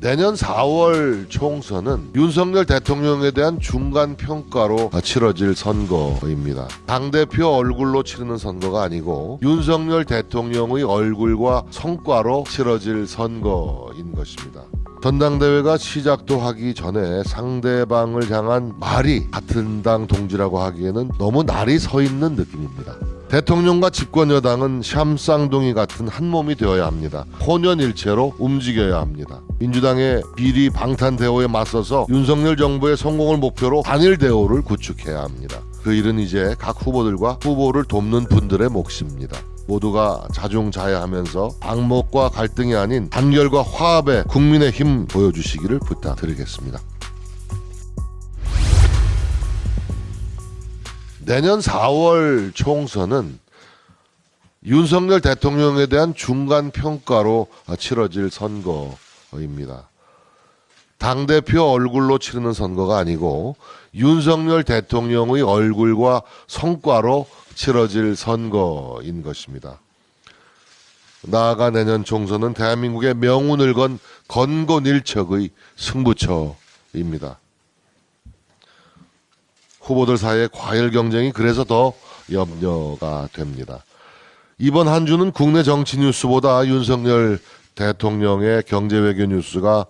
내년 4월 총선은 윤석열 대통령에 대한 중간 평가로 치러질 선거입니다. 당대표 얼굴로 치르는 선거가 아니고 윤석열 대통령의 얼굴과 성과로 치러질 선거인 것입니다. 전당대회가 시작도 하기 전에 상대방을 향한 말이 같은 당 동지라고 하기에는 너무 날이 서 있는 느낌입니다. 대통령과 집권여당은 샴쌍둥이 같은 한 몸이 되어야 합니다. 혼연일체로 움직여야 합니다. 민주당의 비리 방탄 대오에 맞서서 윤석열 정부의 성공을 목표로 단일 대오를 구축해야 합니다. 그 일은 이제 각 후보들과 후보를 돕는 분들의 몫입니다. 모두가 자중자애하면서 방목과 갈등이 아닌 단결과 화합의 국민의 힘 보여주시기를 부탁드리겠습니다. 내년 4월 총선은 윤석열 대통령에 대한 중간 평가로 치러질 선거입니다. 당대표 얼굴로 치르는 선거가 아니고 윤석열 대통령의 얼굴과 성과로 치러질 선거인 것입니다. 나아가 내년 총선은 대한민국의 명운을 건 건곤일척의 승부처입니다. 후보들 사이의 과열 경쟁이 그래서 더 염려가 됩니다. 이번 한 주는 국내 정치 뉴스보다 윤석열 대통령의 경제외교 뉴스가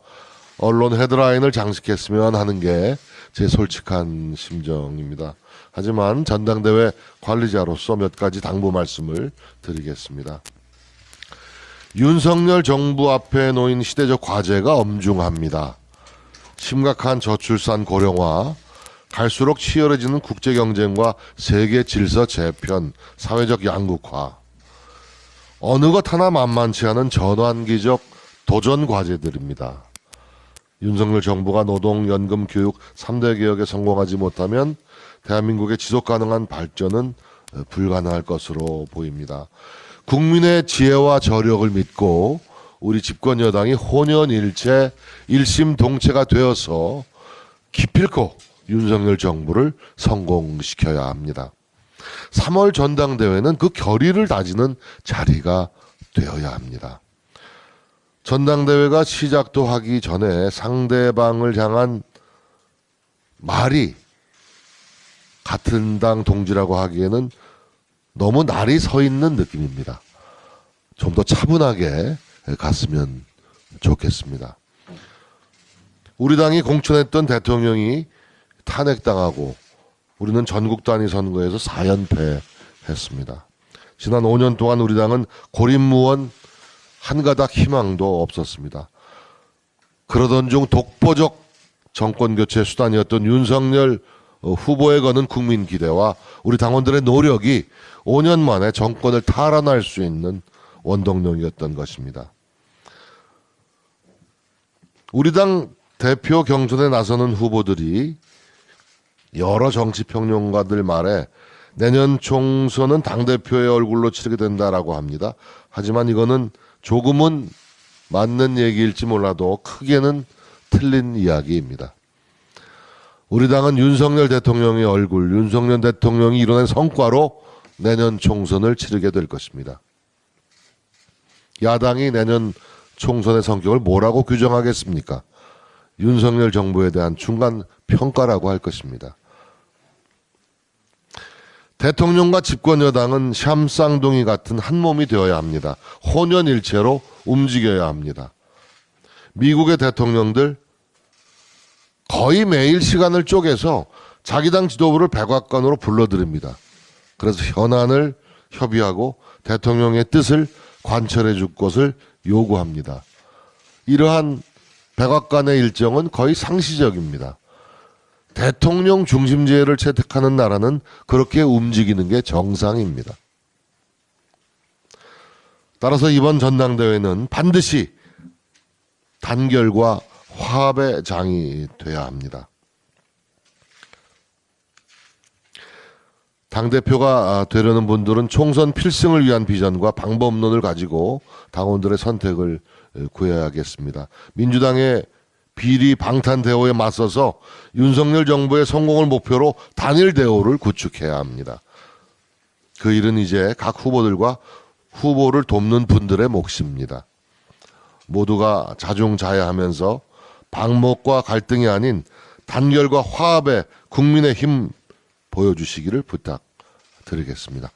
언론 헤드라인을 장식했으면 하는 게 제 솔직한 심정입니다. 하지만 전당대회 관리자로서 몇 가지 당부 말씀을 드리겠습니다. 윤석열 정부 앞에 놓인 시대적 과제가 엄중합니다. 심각한 저출산 고령화, 갈수록 치열해지는 국제경쟁과 세계 질서 재편, 사회적 양극화, 어느 것 하나 만만치 않은 전환기적 도전 과제들입니다. 윤석열 정부가 노동, 연금, 교육 3대 개혁에 성공하지 못하면 대한민국의 지속가능한 발전은 불가능할 것으로 보입니다. 국민의 지혜와 저력을 믿고 우리 집권 여당이 혼연일체 일심동체가 되어서 기필코 윤석열 정부를 성공시켜야 합니다. 3월 전당대회는 그 결의를 다지는 자리가 되어야 합니다. 전당대회가 시작도 하기 전에 상대방을 향한 말이 같은 당 동지라고 하기에는 너무 날이 서 있는 느낌입니다. 좀 더 차분하게 갔으면 좋겠습니다. 우리 당이 공천했던 대통령이 탄핵당하고 우리는 전국 단위 선거에서 4연패 했습니다. 지난 5년 동안 우리 당은 고립무원 한 가닥 희망도 없었습니다. 그러던 중 독보적 정권교체 수단이었던 윤석열 후보에 거는 국민 기대와 우리 당원들의 노력이 5년 만에 정권을 탈환할 수 있는 원동력이었던 것입니다. 우리 당 대표 경선에 나서는 후보들이 여러 정치평론가들 말에 내년 총선은 당대표의 얼굴로 치르게 된다라고 합니다. 하지만 이거는 조금은 맞는 얘기일지 몰라도 크게는 틀린 이야기입니다. 우리 당은 윤석열 대통령의 얼굴, 윤석열 대통령이 이뤄낸 성과로 내년 총선을 치르게 될 것입니다. 야당이 내년 총선의 성격을 뭐라고 규정하겠습니까? 윤석열 정부에 대한 중간 평가라고 할 것입니다. 대통령과 집권 여당은 샴쌍둥이 같은 한 몸이 되어야 합니다. 혼연일체로 움직여야 합니다. 미국의 대통령들 거의 매일 시간을 쪼개서 자기 당 지도부를 백악관으로 불러들입니다. 그래서 현안을 협의하고 대통령의 뜻을 관철해 줄 것을 요구합니다. 이러한 백악관의 일정은 거의 상시적입니다. 대통령 중심제를 채택하는 나라는 그렇게 움직이는 게 정상입니다. 따라서 이번 전당대회는 반드시 단결과 화합의 장이 돼야 합니다. 당대표가 되려는 분들은 총선 필승을 위한 비전과 방법론을 가지고 당원들의 선택을 구해야겠습니다. 민주당의 비리 방탄 대오에 맞서서 윤석열 정부의 성공을 목표로 단일 대오를 구축해야 합니다. 그 일은 이제 각 후보들과 후보를 돕는 분들의 몫입니다. 모두가 자중자애하면서 방목과 갈등이 아닌 단결과 화합의 국민의 힘 보여주시기를 부탁드리겠습니다.